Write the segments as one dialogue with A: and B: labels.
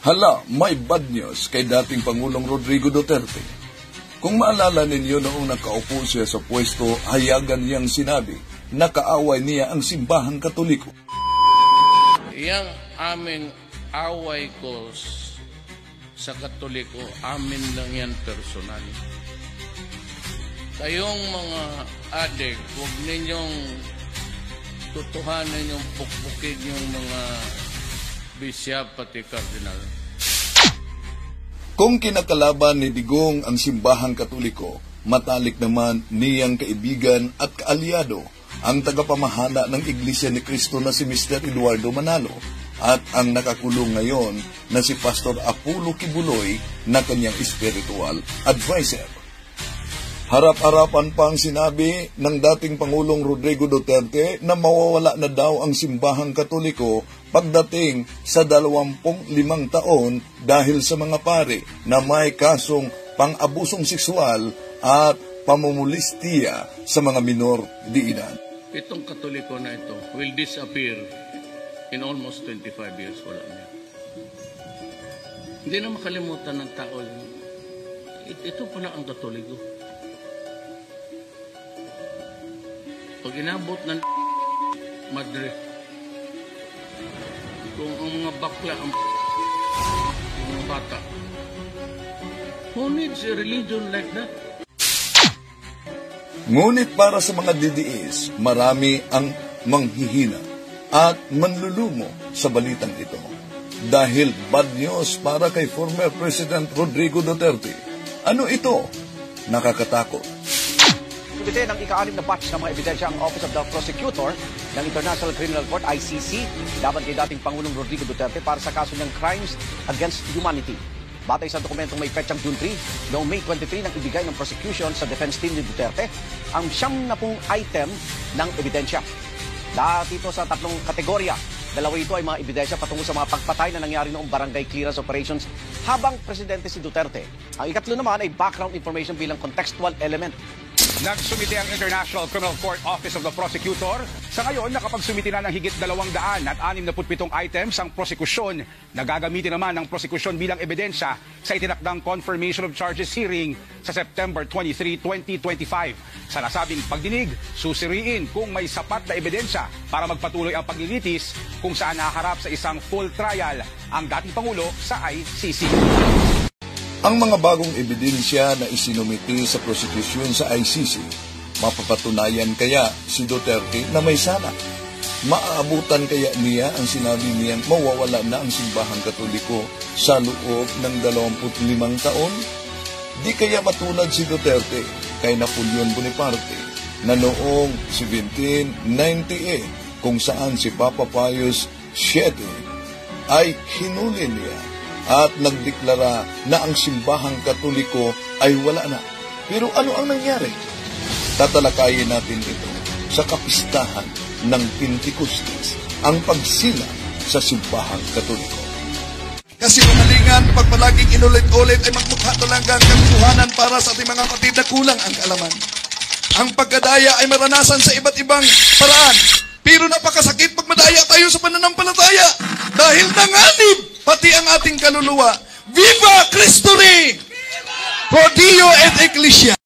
A: Hala, may bad news kay dating Pangulong Rodrigo Duterte. Kung maalala ninyo noong nakaupo siya sa pwesto, hayagan niyang sinabi na kaaway niya ang simbahang Katoliko.
B: Yang aming away ko sa Katoliko, amin lang yan personal. Kayong mga adik, huwag ninyong tutuhanan yung pukpukin yung mga bisyap pati kardinal.
A: Kung kinakalaban ni Digong ang simbahang Katoliko, matalik naman niyang kaibigan at kaalyado ang tagapamahala ng Iglesia ni Cristo na si Mr. Eduardo Manalo at ang nakakulong ngayon na si Pastor Apollo Kibuloy na kanyang spiritual advisor. Harap-harapan pa ang sinabi ng dating Pangulong Rodrigo Duterte na mawawala na daw ang simbahang Katoliko pagdating sa 25 taon dahil sa mga pari na may kasong pang-abusong sexual at pamumulistiya sa mga minor de edad.
B: Itong Katoliko na ito will disappear in almost 25 years. Wala na. Hindi na makalimutan ng tao. Ito pala ang Katoliko. Pag inabot ng Madre, kung ang mga bakla, ang mga bata, who needs a religion like that?
A: Ngunit para sa mga DDS, marami ang manghihina at manlulumo sa balitang ito. Dahil bad news para kay former President Rodrigo Duterte. Ano ito? Nakakatakot.
C: Kumite ng ika-6 na batch ng mga ebidensya ang Office of the Prosecutor ng International Criminal Court, ICC, laban kay dating Pangulong Rodrigo Duterte para sa kaso niyang Crimes Against Humanity. Batay sa dokumentong may petsang June 3, noong May 23 nang ibigay ng prosecution sa defense team ni Duterte ang 70 item ng ebidensya. Lahat ito sa 3 kategorya. 2 ito ay mga ebidensya patungo sa mga pagpatay na nangyari noong barangay clearance operations habang presidente si Duterte. Ang 3 naman ay background information bilang contextual element.
D: Nagsumite ang International Criminal Court Office of the Prosecutor. Sa ngayon, nakapagsumite na ng higit 267 items ang prosekusyon na gagamitin naman ng prosekusyon bilang ebidensya sa itinakdang Confirmation of Charges hearing sa September 23, 2025. Sa nasabing pagdinig, susiriin kung may sapat na ebidensya para magpatuloy ang paglilitis kung saan naharap sa isang full trial ang dating Pangulo sa ICC.
A: Ang mga bagong ebidensya na isinumiti sa prosecution sa ICC, mapapatunayan kaya si Duterte na may sala? Maaabutan kaya niya ang sinabi niyang mawawala na ang simbahang Katoliko sa loob ng 25 taon? Di kaya matulad si Duterte kay Napoleon Bonaparte na noong 1798 kung saan si Papa Pius VII ay hinuli niya at nagdeklara na ang simbahang Katoliko ay wala na. Pero ano ang nangyari? Tatalakayin natin ito sa kapistahan ng Pentecostes, ang pagsila sa simbahang Katoliko. Kasi umalingan, pag palaging inulit-ulit ay magmukha talaga ang katotohanan para sa ating mga kapatid na kulang ang kaalaman. Ang pagkadaya ay maranasan sa iba't ibang paraan. Pero napakasakit pag madaya tayo sa pananampalataya dahil nanganib pati ang ating kaluluwa. Viva Cristo Rey! Pro Dio et Ecclesia!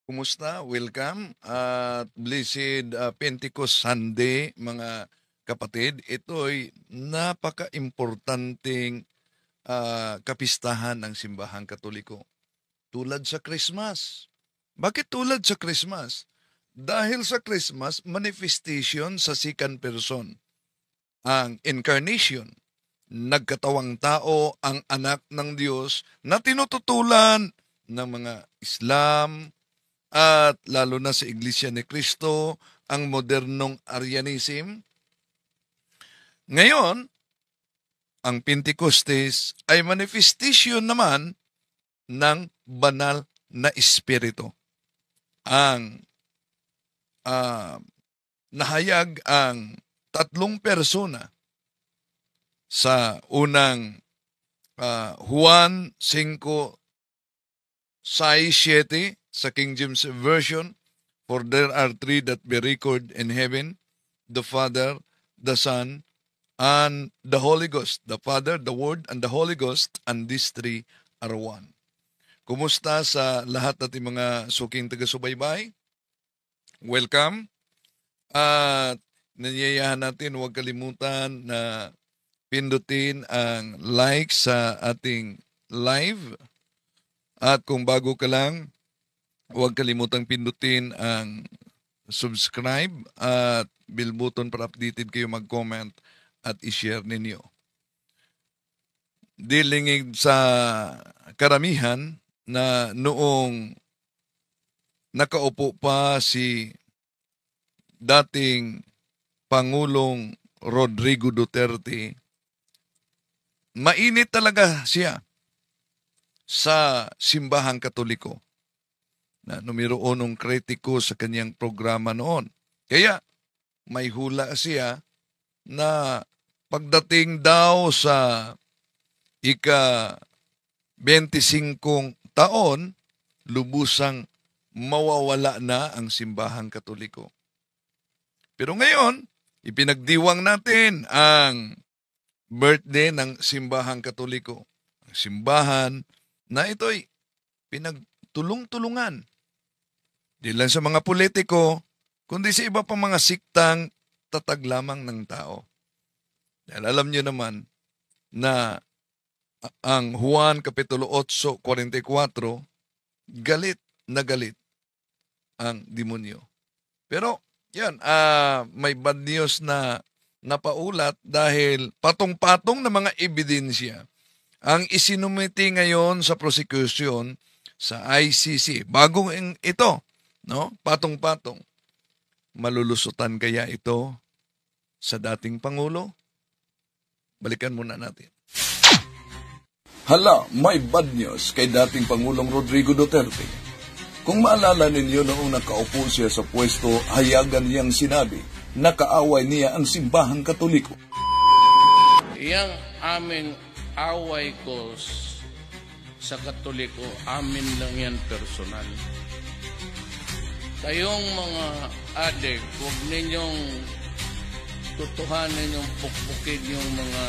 A: Kumusta? Welcome at blessed Pentecost Sunday, mga kapatid. Ito'y napaka-importanting kapistahan ng simbahang Katoliko. Tulad sa Christmas. Bakit tulad sa Christmas? Dahil sa Christmas, manifestation sa second person. Ang incarnation. Nagkatawang tao ang anak ng Diyos na tinututulan ng mga Islam at lalo na sa Iglesia ni Cristo, ang modernong Arianism. Ngayon, ang Pentecostes ay manifestation naman ng banal na espiritu. Ang nahayag ang 3 persona sa unang Juan 5:6-7 sa King James Version, for there are 3 that be recorded in heaven, the Father, the Son, and the Holy Ghost. The Father, the Word, and the Holy Ghost, and these three are one. Kumusta sa lahat nating mga suking taga-subaybay? Welcome. At nanyayahan natin, huwag kalimutan na pindutin ang like sa ating live. At kung bago ka lang, huwag kalimutang pindutin ang subscribe at bell button para updated kayo mag-comment at i-share ninyo. Dilingig sa karamihan na noong nakaupo pa si dating Pangulong Rodrigo Duterte, mainit talaga siya sa simbahang Katoliko na numero unong kritiko sa kanyang programa noon. Kaya may hula siya na pagdating daw sa ika-25 taon, lubusang mawawala na ang simbahang Katoliko. Pero ngayon, ipinagdiwang natin ang birthday ng simbahang Katoliko. Ang simbahan na ito'y pinagtulong-tulungan. Di lang sa mga politiko, kundi sa iba pang mga siktang tatag lamang ng tao. Dahil alam niyo naman na ang Juan Kapitulo 8:44, galit na galit ang demonyo. Pero yan, may bad news na napaulat dahil patong-patong na mga ebidensya ang isinumiti ngayon sa prosecution sa ICC. Bagong ito, no? Patong-patong. Malulusutan kaya ito sa dating Pangulo? Balikan muna natin.
B: Hala, may bad news kay dating Pangulong Rodrigo Duterte. Kung maalala ninyo noong nakaupo siya sa pwesto, hayagan niyang sinabi na kaaway niya ang simbahang Katoliko.
E: Yang aming away ko sa Katoliko, amin lang yan personal. Kayong mga adik, huwag ninyong tutuhanin yung pukpukin yung mga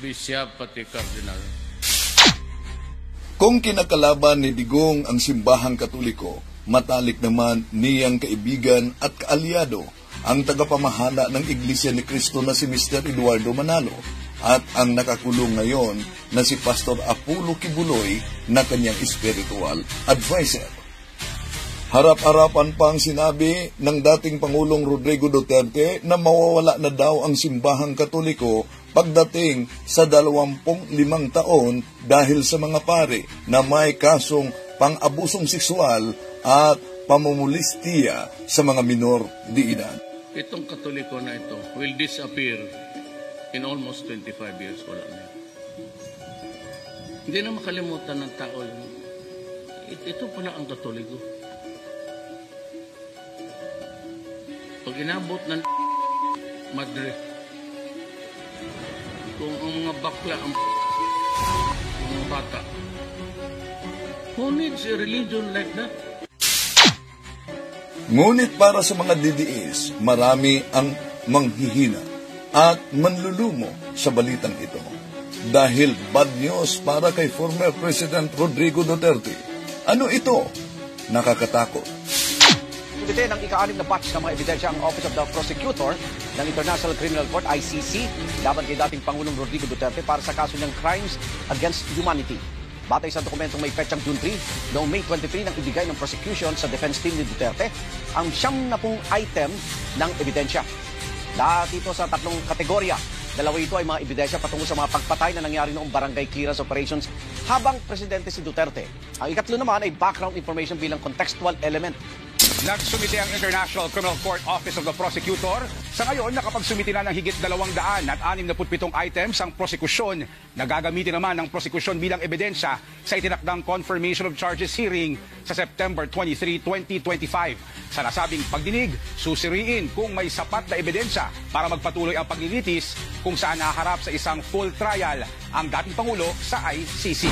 E: bisya pati kardinal.
B: Kung kinakalaban ni Digong ang simbahang Katoliko, matalik naman niyang kaibigan at kaalyado ang tagapamahala ng Iglesia ni Cristo na si Mr. Eduardo Manalo at ang nakakulong ngayon na si Pastor Apollo Kibuloy na kanyang spiritual advisor. Harap-harapan pang sinabi ng dating Pangulong Rodrigo Duterte na mawawala na daw ang simbahang Katoliko pagdating sa 25 taon dahil sa mga pare na may kasong pang-abusong sexual at pamumulistiya sa mga minor de edad.
E: Itong Katoliko na ito will disappear in almost 25 years. Wala na. Hindi na makalimutan ng tao yun. Ito pala ang Katoliko. Pag inabot ng Madre, kung ang mga bakla, ang mga bata, who needs a religion like that?
B: Ngunit para sa mga DDS, marami ang manghihina at manlulumo sa balitang ito. Dahil bad news para kay former President Rodrigo Duterte. Ano ito? Nakakatakot.
C: Kumite ng ika-6 na batch ng mga ebidensya ang Office of the Prosecutor ng International Criminal Court, ICC, laban kay dating Pangulong Rodrigo Duterte para sa kaso ng Crimes Against Humanity. Batay sa dokumentong may petsang June 3, noong May 23 nang ibigay ng prosecution sa defense team ni Duterte ang 70 item ng ebidensya. Dahil dito sa tatlong kategorya, dalawa ito ay mga ebidensya patungo sa mga pagpatay na nangyari noong barangay clearance operations habang presidente si Duterte. Ang ikatlo naman ay background information bilang contextual element.
D: Nagsumiti ang International Criminal Court Office of the Prosecutor. Sa ngayon, nakapagsumiti na ng higit 267 items ang prosekusyon na gagamitin naman ng prosekusyon bilang ebidensya sa itinakdang confirmation of charges hearing sa September 23, 2025. Sa nasabing pagdinig, susiriin kung may sapat na ebidensya para magpatuloy ang paglilitis kung saan naharap sa isang full trial ang dating Pangulo sa ICC.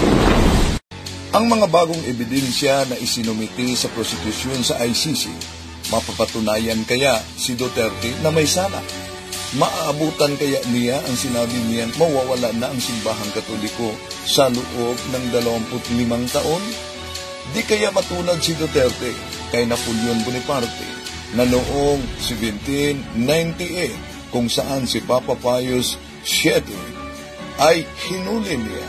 B: Ang mga bagong ebidensya na isinumiti sa prosecution sa ICC, mapapatunayan kaya si Duterte na may sala.
A: Maaabutan kaya niya ang sinabi niya mawawala na ang simbahang katoliko sa loob ng 25 taon? Di kaya matulad si Duterte kay Napoleon Bonaparte na noong 1798 kung saan si Papa Pius VII ay hinuli niya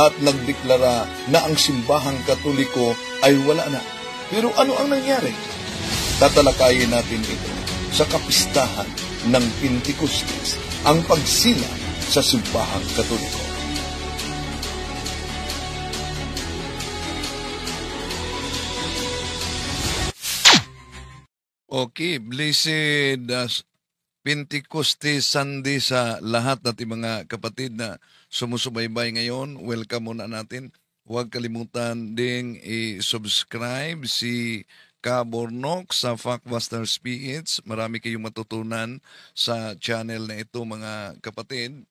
A: at nagdeklara na ang simbahang katoliko ay wala na. Pero ano ang nangyari? Tatalakayin natin ito sa kapistahan ng Pentecostes, ang pagsilang sa simbahang katoliko.
B: Okay, blessed Pentecostes Sunday sa lahat nating mga kapatid na sumusubaybay ngayon. Welcome muna natin. Huwag kalimutan ding i-subscribe si Kabornok sa Factbusters PH. Marami kayong matutunan sa channel na ito mga kapatid.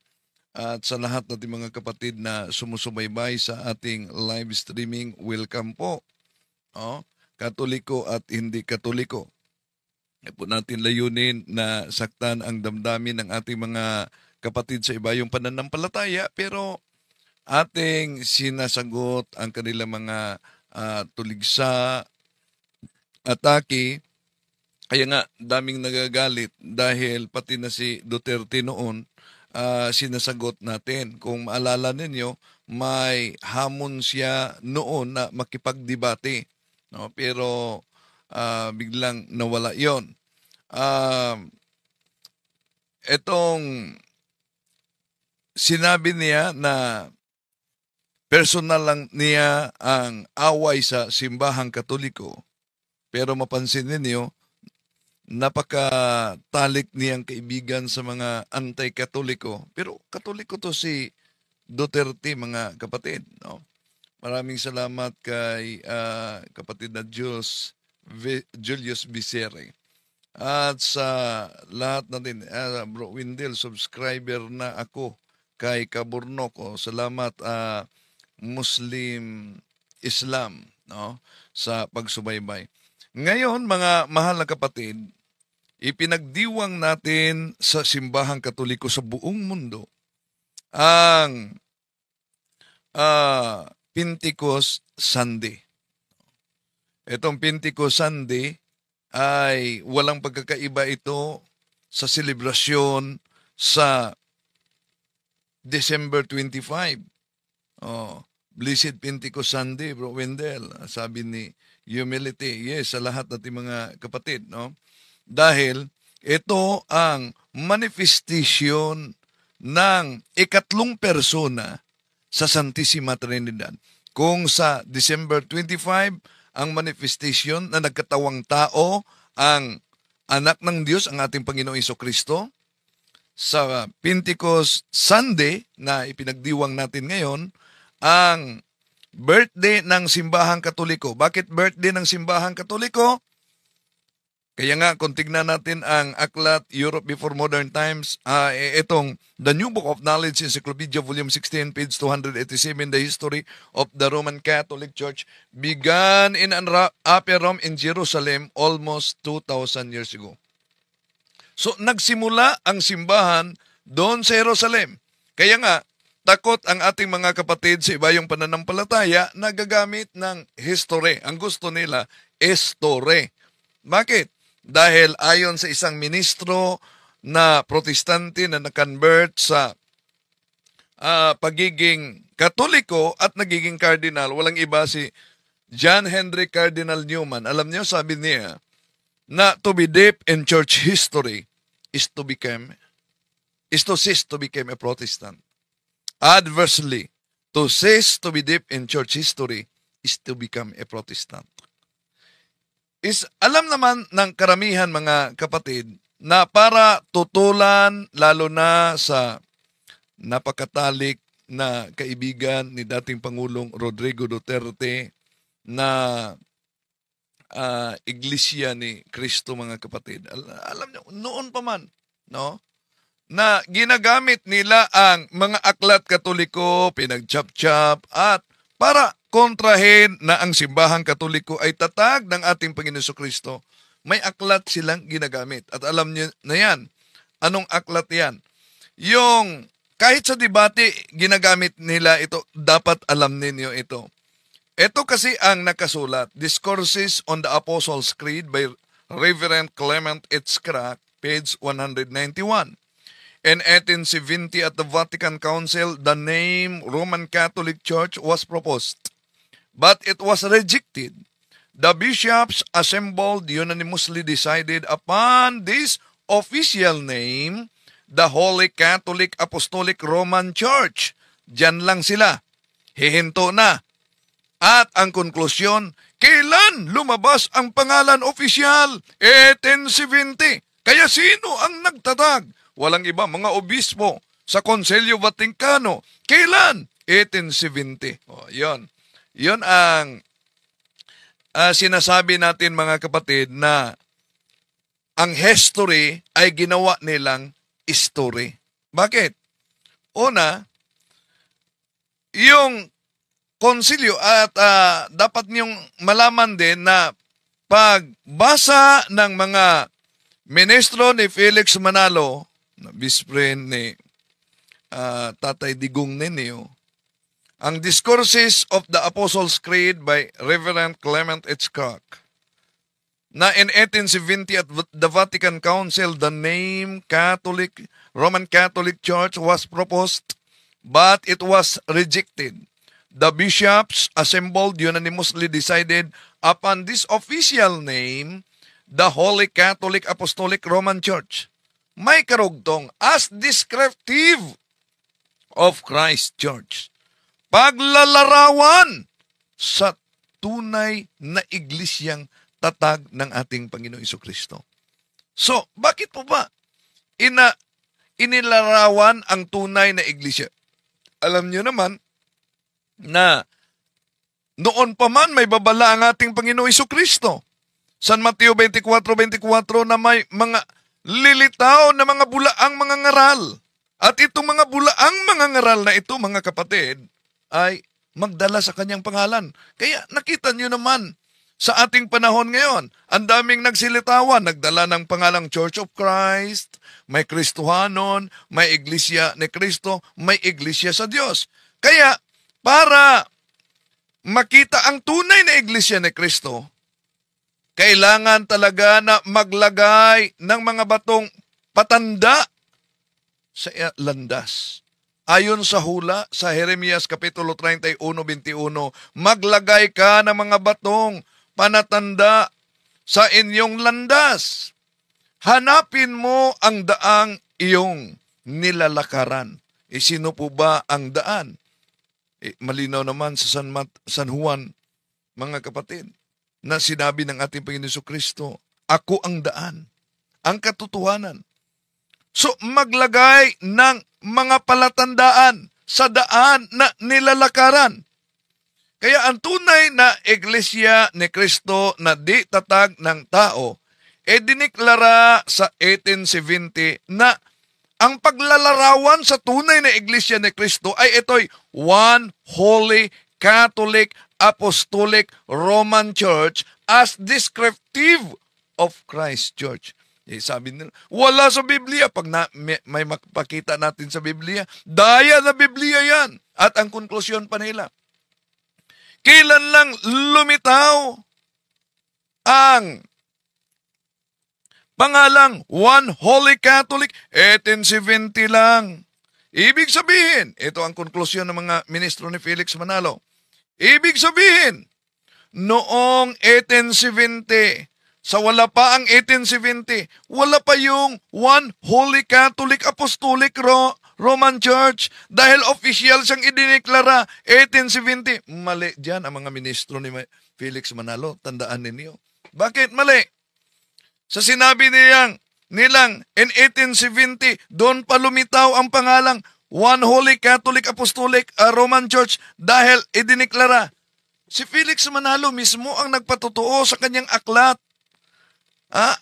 B: At sa lahat nating mga kapatid na sumusubaybay sa ating live streaming, welcome po. Katoliko at hindi katoliko. Hindi po natin layunin na saktan ang damdamin ng ating mga kapatid sa iba yung pananampalataya, pero ating sinasagot ang kanilang mga tuligsa, atake. Kaya nga, daming nagagalit dahil pati na si Duterte noon, sinasagot natin. Kung maalala ninyo, may hamon siya noon na makipagdebate. No? Pero biglang nawala yon. Etong sinabi niya na personal lang niya ang away sa simbahang katoliko. Pero mapansin ninyo, napakatalik niyang kaibigan sa mga anti-katoliko. Pero katoliko to si Duterte, mga kapatid. No? Maraming salamat kay kapatid na Julius Bisere. At sa lahat natin, Bro Windel, subscriber na ako kay Kabornok. Salamat Muslim Islam, no, sa pagsubaybay. Ngayon, mga mahal na kapatid, ipinagdiwang natin sa simbahang katoliko sa buong mundo ang Pentecost Sunday. Itong Pentecost Sunday ay walang pagkakaiba ito sa selebrasyon sa December 25. Blessed Pentecost Sunday, Bro Wendell, sabi ni Humility. Yes, sa lahat nating mga kapatid, no? Dahil ito ang manifestation ng ikatlong persona sa Santissima Trinidad. Kung sa December 25, ang manifestation na nagkatawang tao ang anak ng Diyos, ang ating Panginoong Jesucristo. Sa Pentecost Sunday na ipinagdiwang natin ngayon, ang birthday ng simbahang katoliko. Bakit birthday ng simbahang katoliko? Kaya nga, kung tignan natin ang aklat Europe Before Modern Times, itong The New Book of Knowledge Encyclopedia, Volume 16, page 287, The History of the Roman Catholic Church began in Upper Rome in Jerusalem almost 2,000 years ago. So, nagsimula ang simbahan doon sa Jerusalem. Kaya nga, takot ang ating mga kapatid sa iba yung pananampalataya na gagamit ng history. Ang gusto nila, history. Bakit? Dahil ayon sa isang ministro na protestante na na-convert sa pagiging katoliko at nagiging cardinal, walang iba si John Henry Cardinal Newman. Alam niyo, sabi niya, na to be deep in church history is to cease to become a Protestant. Adversely, to cease to be deep in church history is to become a Protestant. Alam naman ng karamihan mga kapatid na para tutulan lalo na sa napakatalik na kaibigan ni dating Pangulong Rodrigo Duterte na Iglesia ni Cristo, mga kapatid. Alam niyo, noon pa man, no? Na ginagamit nila ang mga aklat katoliko, pinagchap-chap, at para kontrahin na ang simbahang katoliko ay tatag ng ating Panginoon Kristo, may aklat silang ginagamit. At alam niyo na yan, Anong aklat yan? Yung kahit sa debate, ginagamit nila ito, dapat alam ninyo ito. Ito kasi ang nakasulat, Discourses on the Apostles' Creed by Reverend Clement H. Crack, page 191. In 1870 at the Vatican Council, the name Roman Catholic Church was proposed, but it was rejected. The bishops assembled unanimously decided upon this official name, the Holy Catholic Apostolic Roman Church. Diyan lang sila. Hihinto na. At ang konklusyon, kailan lumabas ang pangalan opisyal? 1870. Kaya sino ang nagtatag? Walang iba, mga obispo sa Konselyo Vaticano. Kailan? 1870. Yun. Yun ang sinasabi natin, mga kapatid, na ang history ay ginawa nilang history. Bakit? Una, yung konsilyo at dapat niyong malaman din na pagbasa ng mga ministro ni Felix Manalo, na vice-friend ni Tatay Digong Nenio, ang Discourses of the Apostles' Creed by Reverend Clement H. Crack, na in 1870 at the Vatican Council, the name Roman Catholic Church was proposed, but it was rejected. The bishops assembled unanimously decided upon this official name, the Holy Catholic Apostolic Roman Church. May karugtong as descriptive of Christ Church. Paglalarawan sa tunay na iglesyang tatag ng ating Panginoong Jesucristo. So, bakit po ba inilarawan ang tunay na iglesia? Alam niyo naman na noon pa man may babala ang ating Panginoong Jesucristo. San Mateo 24:24 na may mga lilitaw na mga bulaang mga ngaral. At itong mga bulaang mga ngaral na ito, mga kapatid, ay magdala sa kanyang pangalan. Kaya nakita niyo naman sa ating panahon ngayon, ang daming nagsilitawan, nagdala ng pangalang Church of Christ, may Kristohanon, may Iglesia ni Kristo, may Iglesia sa Diyos. Kaya, para makita ang tunay na Iglesia ni Kristo, kailangan talaga na maglagay ng mga batong patanda sa landas. Ayon sa hula sa Jeremias Kapitulo 31:21, maglagay ka ng mga batong panatanda sa inyong landas. Hanapin mo ang daang iyong nilalakaran. Sino po ba ang daan? Malinaw naman sa San Juan, mga kapatid, na sinabi ng ating Panginoon Jesucristo, ako ang daan, ang katotohanan. So, maglagay ng mga palatandaan sa daan na nilalakaran. Kaya ang tunay na Iglesia ni Kristo na di tatag ng tao, diniklara sa 1870 na ang paglalarawan sa tunay na Iglesia ni Kristo ay ito'y one holy Catholic Apostolic Roman Church as descriptive of Christ Church. Sabi nila, wala sa Biblia. Pag may makapakita natin sa Biblia, daya na Biblia yan. At ang konklusyon pa nila, kailan lang lumitaw ang pangalang One Holy Catholic? 1870 lang. Ibig sabihin, ito ang konklusyon ng mga ministro ni Felix Manalo. Ibig sabihin, noong 1870, sa wala pa ang 1870, wala pa yung One Holy Catholic Apostolic Roman Church dahil official siyang idineklara 1870. Mali dyan ang mga ministro ni Felix Manalo. Tandaan ninyo. Bakit mali? Sa sinabi nilang in 1870, doon pa lumitaw ang pangalang One Holy Catholic Apostolic Roman Church dahil idineklara. Si Felix Manalo mismo ang nagpatotoo sa kanyang aklat.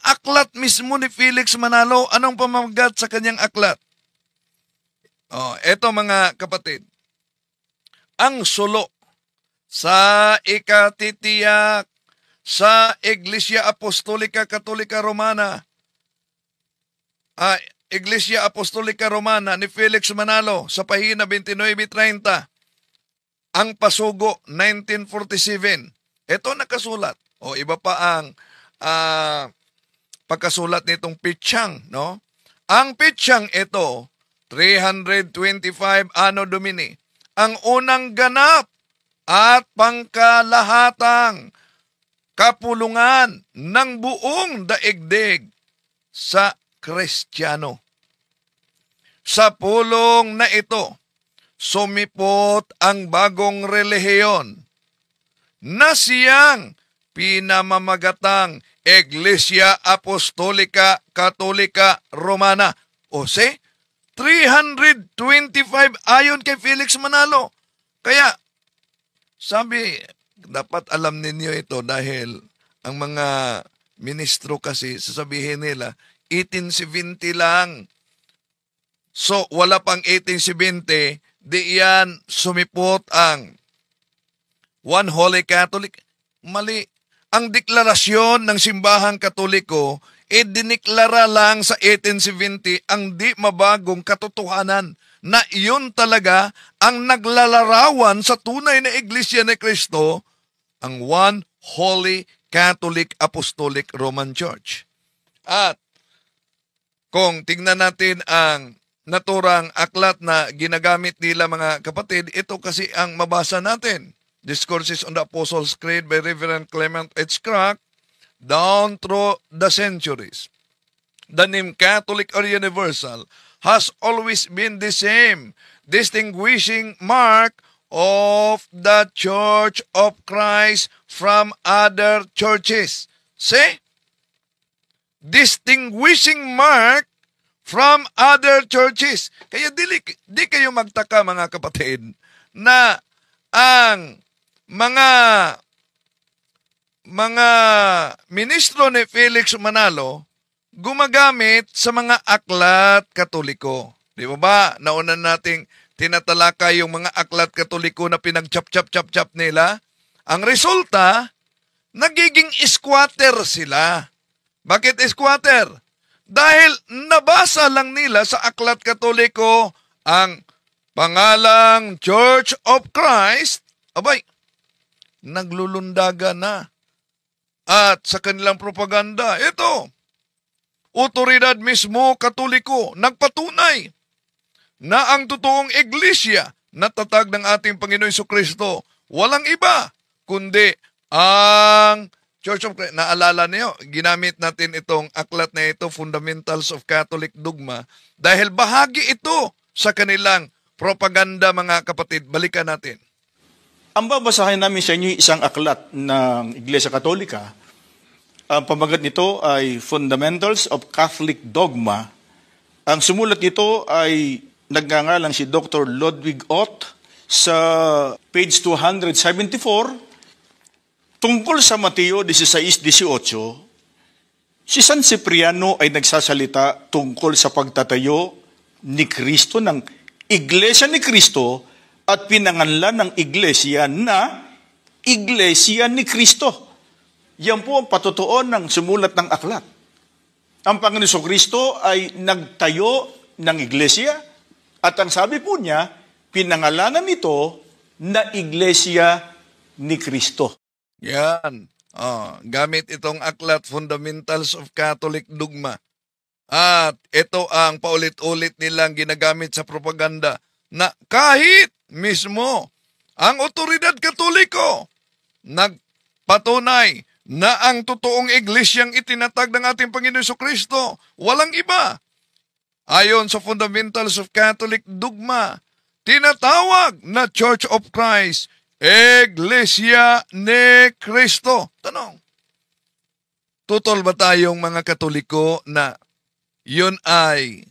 B: Aklat mismo ni Felix Manalo. Anong pamamagat sa kanyang aklat? Eto mga kapatid. Ang sulo sa ikatitiyak sa Iglesia Apostolika Katolika Romana Iglesia Apostolica Romana ni Felix Manalo sa pahina 29-30. Ang pasugo, 1947. Ito nakasulat. O iba pa ang pagkasulat nitong Pichang, no? Ang Pichang ito, 325 Anno Domini. Ang unang ganap at pangkalahatang kapulungan ng buong daigdig sa Kristiyano. Sa pulong na ito, sumipot ang bagong relihiyon na siyang pinamamagatang Iglesia Apostolica Katolika Romana. O 325 ayon kay Felix Manalo. Kaya, sabi, dapat alam ninyo ito dahil ang mga ministro kasi sasabihin nila, 1870 lang. So, wala pang 1870, di yan sumipot ang One Holy Catholic. Mali. Ang deklarasyon ng simbahang katoliko, diniklara lang sa 1870 ang di mabagong katotohanan na iyon talaga ang naglalarawan sa tunay na Iglesia ni Cristo, ang One Holy Catholic Apostolic Roman Church. At kung tingnan natin ang naturang aklat na ginagamit nila mga kapatid, ito kasi ang mabasa natin. Discourses on the Apostles' Creed by Reverend Clement H. Crack, down through the centuries. The name Catholic or Universal has always been the same distinguishing mark of the Church of Christ from other churches. See? Distinguishing mark from other churches. Kaya di kayo magtaka mga kapatid na ang mga ministro ni Felix Manalo gumagamit sa mga aklat katoliko. Di ba ba? Nauna nating tinatalakay yung mga aklat katoliko na pinag-chap-chap-chap-chap nila. Ang resulta, nagiging squatter sila. Bakit squatter? Dahil nabasa lang nila sa aklat katoliko ang pangalang Church of Christ, abay, naglulundaga na. At sa kanilang propaganda, ito, otoridad mismo katoliko, nagpatunay na ang totoong iglesia na tatag ng ating Panginoon Jesucristo, walang iba, kundi ang Church of Christ. Naalala niyo, ginamit natin itong aklat na ito, Fundamentals of Catholic Dogma, dahil bahagi ito sa kanilang propaganda, mga kapatid. Balikan natin.
F: Ang babasahin namin sa inyo isang aklat ng Iglesia Katolika. Ang pamagat nito ay Fundamentals of Catholic Dogma. Ang sumulat nito ay nagngangalang si Dr. Ludwig Ott sa page 274. Tungkol sa Mateo 16:18, si San Cipriano ay nagsasalita tungkol sa pagtatayo ni Kristo ng Iglesia ni Kristo at pinanganlan ng Iglesia na Iglesia ni Kristo. Yan po ang patutuon ng sumulat ng aklat. Ang Panginoon Jesucristo ay nagtayo ng Iglesia at ang sabi po niya, pinangalanan nito na Iglesia ni Kristo.
B: Yan. Gamit itong aklat, Fundamentals of Catholic Dogma. At ito ang paulit-ulit nilang ginagamit sa propaganda na kahit mismo ang otoridad katoliko nagpatunay na ang totoong iglesyang itinatag ng ating Panginoon Jesucristo, walang iba. Ayon sa Fundamentals of Catholic Dogma, tinatawag na Church of Christ, Iglesia ni Cristo. Tanong, tutol ba tayong mga Katoliko na yun ay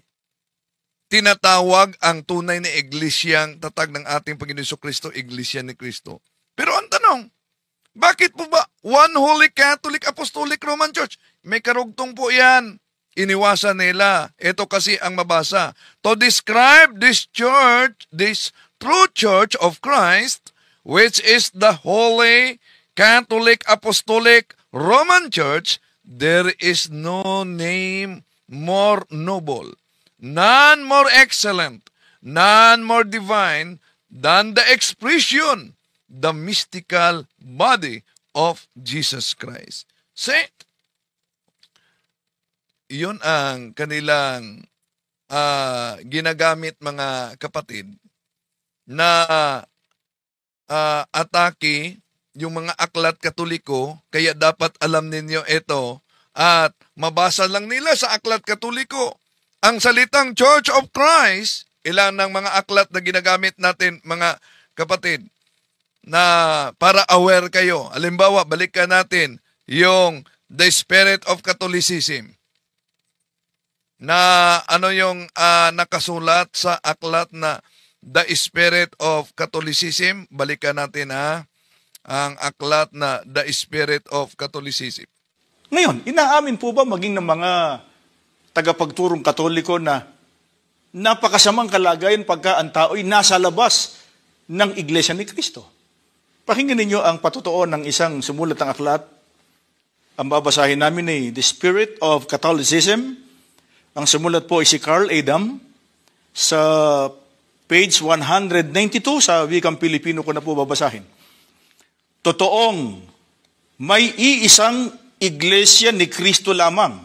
B: tinatawag ang tunay na iglesyang tatag ng ating Panginoon Jesucristo, Iglesia ni Cristo? Pero ang tanong, bakit po ba One Holy Catholic Apostolic Roman Church? May karugtong po yan. Iniwasan nila. Ito kasi ang mabasa. To describe this church, this true church of Christ, which is the Holy Catholic Apostolic Roman Church, there is no name more noble none more excellent, none more divine than the expression, the mystical body of Jesus Christ. See, yun ang kanilang ginagamit, mga kapatid, na atake yung mga aklat Katoliko. Kaya dapat alam ninyo ito at mabasa lang nila sa aklat Katoliko ang salitang Church of Christ. Ilan ng mga aklat na ginagamit natin, mga kapatid, na para aware kayo. Halimbawa, balikan natin yung The Spirit of Catholicism, na ano yung nakasulat sa aklat na The Spirit of Catholicism. Balikan natin ang aklat na The Spirit of Catholicism.
F: Ngayon, inaamin po ba maging ng mga tagapagturong Katoliko na napakasamang kalagayan pagka ang tao'y nasa labas ng Iglesia ni Cristo? Pakinggan ninyo ang patotoo ng isang sumulat ng aklat. Ang babasahin namin ay The Spirit of Catholicism. Ang sumulat po ay si Carl Adam. Sa page 192 sa wikang Pilipino ko na po babasahin. Totoong may iisang Iglesia ni Cristo lamang.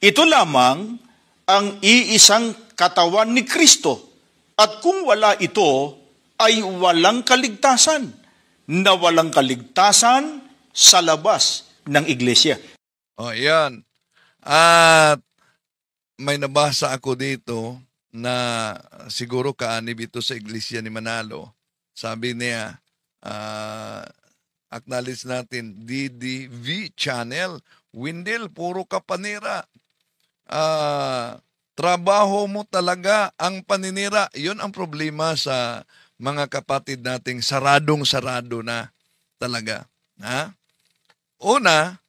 F: Ito lamang ang iisang katawan ni Cristo. At kung wala ito, ay walang kaligtasan. Na walang kaligtasan sa labas ng Iglesia.
B: O, yan. At may nabasa ako dito na siguro kaanib ito sa Iglesia ni Manalo. Sabi niya, acknowledge natin, DDV channel, Windel, puro ka panira. Trabaho mo talaga ang paninira. Yun ang problema sa mga kapatid nating saradong-sarado na talaga. Una,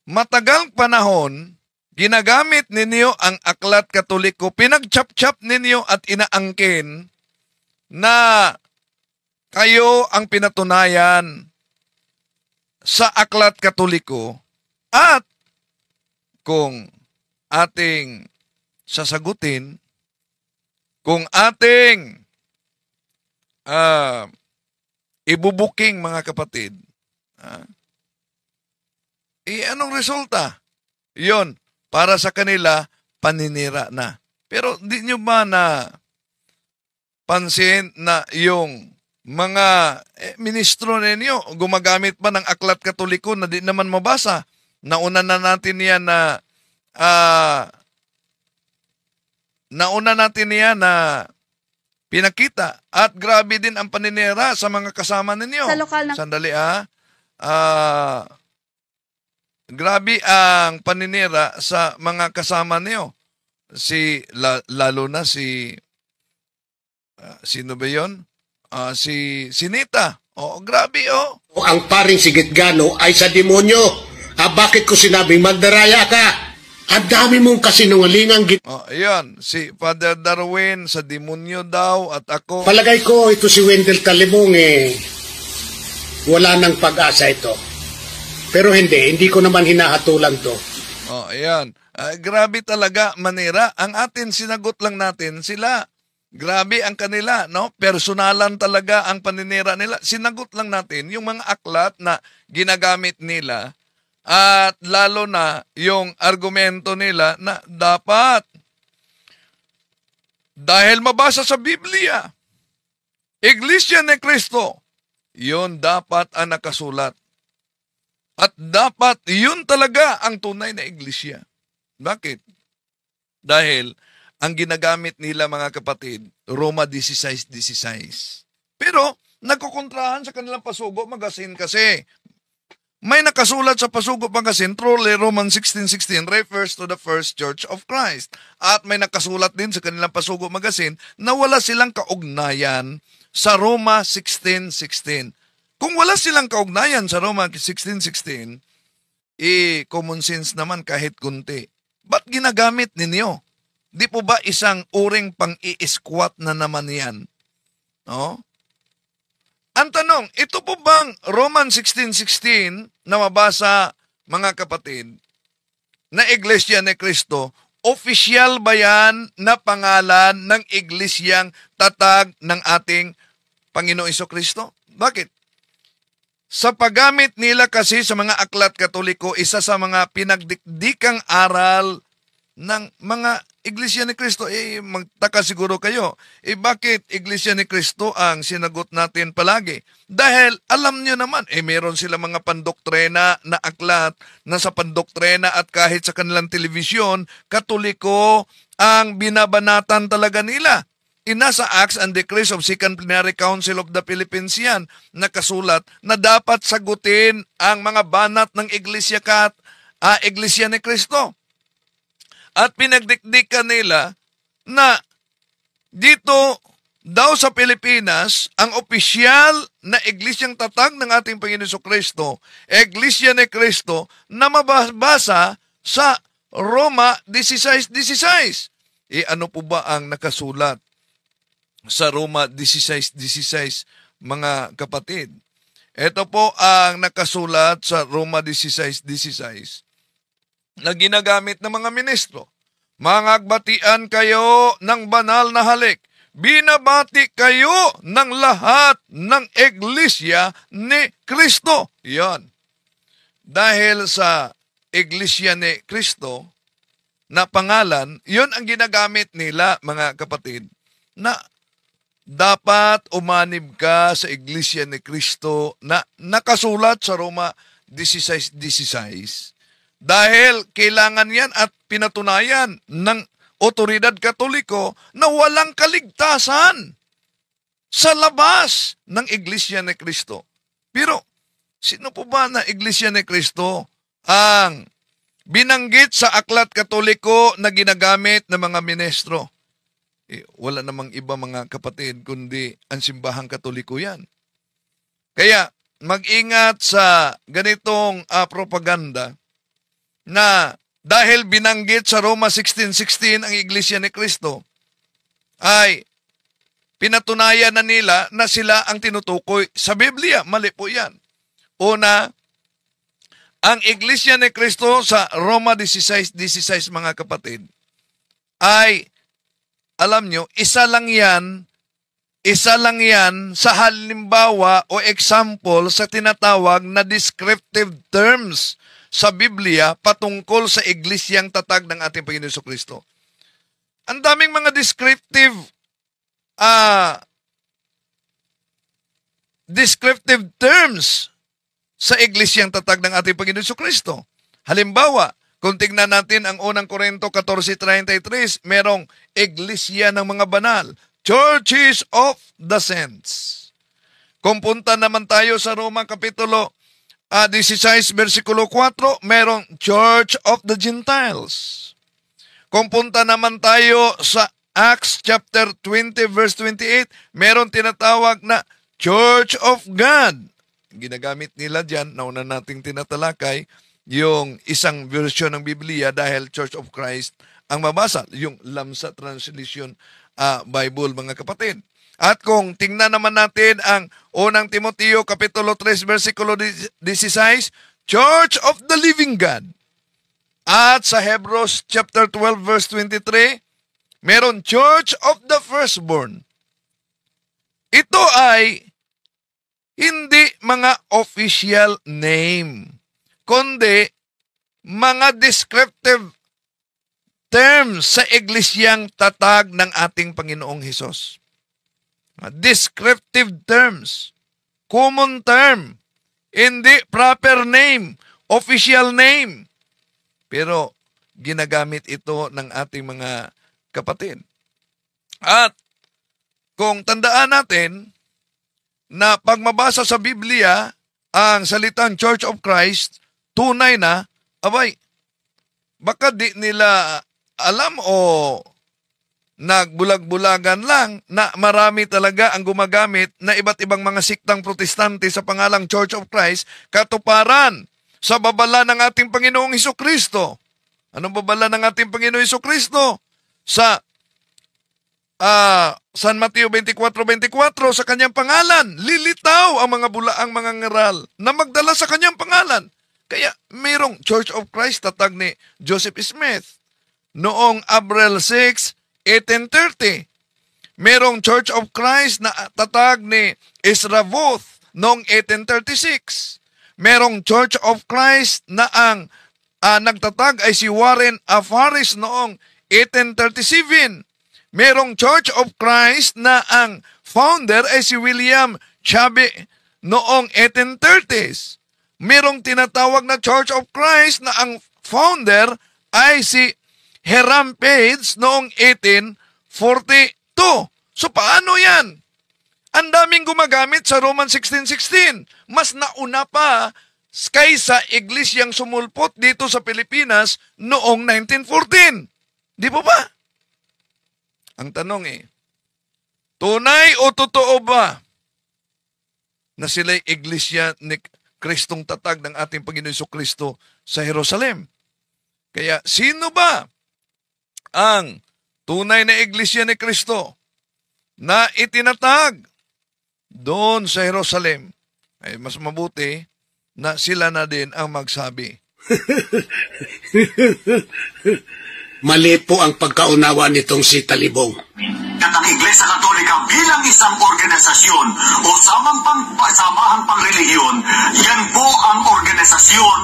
B: matagal panahon, ginagamit ninyo ang aklat Katoliko, pinagchap-chap ninyo at inaangkin na kayo ang pinatunayan sa aklat Katoliko. At kung ating sasagutin, kung ating ibubuking, mga kapatid, anong resulta? Yon, para sa kanila, paninira na. Pero di nyo ba na pansin na yung mga ministro ninyo gumagamit pa ng aklat Katoliko na di naman mabasa? Nauna na natin yan na pinakita. At grabe din ang paninira sa mga kasama ninyo.
G: Sa lokal na...
B: Sandali grabe ang paninira sa mga kasama niyo. Lalo na sino ba yun? Si Nita. Grabe
H: Ang paring Sigitgano ay sa demonyo. Bakit ko sinabing magdaraya ka? Ang dami mong kasinungalingang
B: Ayan, si Father Darwin sa demonyo daw at ako.
H: Palagay ko ito si Wendell Talimong wala nang pag-asa ito. Pero hindi ko naman hinahatulan to.
B: Ayan. Grabe talaga manira. Ang atin, sinagot lang natin sila. Grabe ang kanila, no? Personalan talaga ang paninira nila. Sinagot lang natin yung mga aklat na ginagamit nila at lalo na yung argumento nila na dapat dahil mabasa sa Biblia, Iglesia ni Cristo, yun dapat ang nakasulat. At dapat yun talaga ang tunay na iglesia. Bakit? Dahil ang ginagamit nila, mga kapatid, Roma 16:16. Pero nagkukontrahan sa kanilang Pasugo Magazine kasi may nakasulat sa Pasugo Magazine, truly Roman 16:16 refers to the first Church of Christ. At may nakasulat din sa kanilang Pasugo Magazine na wala silang kaugnayan sa Roma 16:16. Kung wala silang kaugnayan sa Roma 16:16, common sense naman kahit kunti. Ba't ginagamit ninyo? Di po ba isang uring pang-i-squat na naman yan? No? Ang tanong, ito po bang Roman 16:16 na mabasa, mga kapatid, na Iglesia ni Cristo, Opisyal ba yan na pangalan ng iglesyang tatag ng ating Panginoong Hesukristo? Bakit? Sa paggamit nila kasi sa mga aklat Katoliko, isa sa mga pinagdikdikang aral ng mga Iglesia ni Cristo. Magtaka siguro kayo, bakit Iglesia ni Cristo ang sinagot natin palagi? Dahil alam nyo naman, meron sila mga pandoktrina na aklat na sa pandoktrina at kahit sa kanilang telebisyon, Katoliko ang binabanatan talaga nila. Inasa Acts and Decrees of Second Plenary Council of the Philippines yan, nakasulat na dapat sagutin ang mga banat ng Iglesia Iglesia ni Cristo. At pinagdikdikan nila na dito daw sa Pilipinas, ang opisyal na iglesyang tatag ng ating Panginoon Jesucristo, Iglesia ni Cristo, na mabasa sa Roma 16:16. Ano po ba ang nakasulat sa Roma 16:16, mga kapatid? Ito po ang nakasulat sa Roma 16:16. Na ginagamit ng mga ministro. Mangagbatian kayo ng banal na halik. Binabati kayo ng lahat ng Iglesia ni Cristo. Yan. Dahil sa Iglesia ni Cristo na pangalan, yun ang ginagamit nila, mga kapatid, na dapat umanib ka sa Iglesia ni Cristo na nakasulat sa Roma 16:16. Dahil kailangan yan at pinatunayan ng otoridad Katoliko na walang kaligtasan sa labas ng Iglesia ni Cristo. Pero, sino po ba na Iglesia ni Cristo ang binanggit sa aklat Katoliko na ginagamit ng mga ministro? Wala namang iba, mga kapatid, kundi ang simbahang Katoliko yan. Kaya, mag-ingat sa ganitong propaganda na dahil binanggit sa Roma 16:16 ang Iglesia ni Cristo, ay pinatunayan na nila na sila ang tinutukoy sa Biblia. Mali po yan. Una, ang Iglesia ni Cristo sa Roma 16:16, mga kapatid, ay, alam nyo, isa lang yan sa halimbawa o example sa tinatawag na descriptive terms sa Biblia patungkol sa iglesyang tatag ng ating Panginoon Jesucristo. Ang daming mga descriptive terms sa iglesyang tatag ng ating Panginoon Jesucristo. Halimbawa, kung tingnan natin ang unang Korinto 14:33, merong iglesia ng mga banal, churches of the saints. Kung punta naman tayo sa Roma Kapitulo 16, versikulo 4, merong Church of the Gentiles. Kung punta naman tayo sa Acts chapter 20, verse 28, meron tinatawag na Church of God. Ginagamit nila dyan, nauna nating tinatalakay, yung isang version ng Biblia dahil Church of Christ ang mabasa, yung Lamsa Translation Bible, mga kapatid. At kung tingnan naman natin ang unang Timoteo Kapitulo 3, versikulo 16, Church of the Living God. At sa Hebrews chapter 12, verse 23, meron Church of the Firstborn. Ito ay hindi mga official name, kundi mga descriptive terms sa iglesyang tatag ng ating Panginoong Hesus. Descriptive terms, common term, hindi proper name, official name. Pero ginagamit ito ng ating mga kapatid. At kung tandaan natin na pag mabasa sa Biblia ang salitang Church of Christ, tunay na, abay, baka di nila alam o nagbulag-bulagan lang na marami talaga ang gumagamit na iba't ibang mga siktang protestante sa pangalang Church of Christ, katuparan sa babala ng ating Panginoong Hesukristo. Anong babala ng ating Panginoong Hesukristo? Sa San Mateo 24:24, sa kanyang pangalan, lilitaw ang mga bulaang mga ngaral na magdala sa kanyang pangalan. Kaya mayroong Church of Christ tatag ni Joseph Smith. noong April 6, 1830. Merong Church of Christ na tatag ni Ezra Booth noong 1836. Merong Church of Christ na ang nagtatag ay si Warren F. Harris noong 1837. Merong Church of Christ na ang founder ay si William Chabe noong 1830s. Merong tinatawag na Church of Christ na ang founder ay si Hiram Page noong 1842. So paano yan? Ang daming gumagamit sa Roman 16:16. Mas nauna pa kaysa iglesyang sumulpot dito sa Pilipinas noong 1914. Di po ba? Ang tanong tunay o totoo ba na sila'y iglesia ni Kristong tatag ng ating Panginoon Jesucristo sa Jerusalem? Kaya sino ba ang tunay na iglesia ni Kristo na itinatag doon sa Jerusalem? Ay mas mabuti na sila na din ang magsabi.
H: Mali po ang pagkaunawa nitong si Talibong.
G: At ang Iglesia Katolika bilang isang organisasyon o samahang pangrelihiyon, yan po ang organisasyon.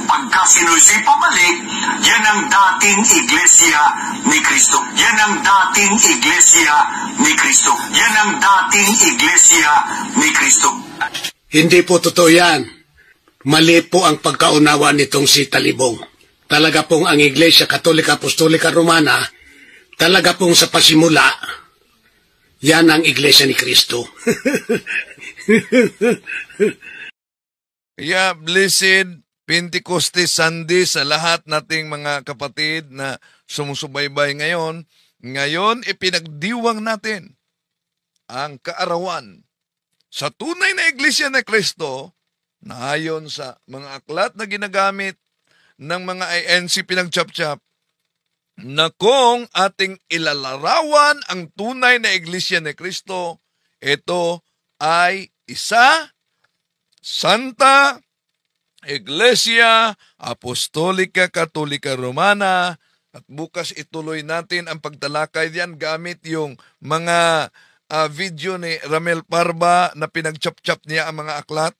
G: Pagka sinusi pabalik, yan ang dating Iglesia ni Kristo. Yan ang dating Iglesia ni Kristo. Yan ang dating Iglesia ni Kristo.
H: Hindi po totoo yan. Mali po ang pagkaunawa nitong si Talibong. Talaga pong ang Iglesia Katolika Apostolika Romana, talaga pong sa pasimula, yan ang Iglesia ni Kristo.
B: Kaya blessed Pentecoste Sunday sa lahat nating mga kapatid na sumusubaybay ngayon. Ngayon, ipinagdiwang natin ang kaarawan sa tunay na Iglesia ni Kristo na ayon sa mga aklat na ginagamit ng mga INC pinagchap-chap na kung ating ilalarawan ang tunay na Iglesia ni Kristo, ito ay isa, Santa Iglesia Apostolika Katolika Romana, at bukas ituloy natin ang pagtalakay diyan gamit yung mga video ni Ramel Parba na pinagchap-chap niya ang mga aklat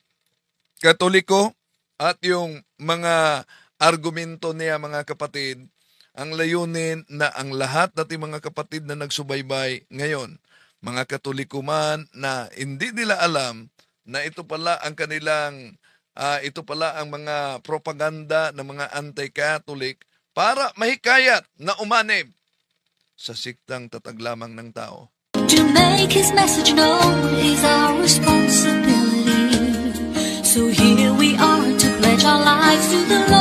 B: Katoliko at yung mga argumento niya, mga kapatid. Ang layunin na ang lahat nating mga kapatid na nagsubaybay ngayon, mga Katoliko man na hindi nila alam na ito pala ang kanilang ito pala ang mga propaganda ng mga anti-Catholic para mahikayat na umanib sa siktang tatag lamang ng tao.
I: To make his message known is our responsibility. So here we are to pledge our lives to the Lord.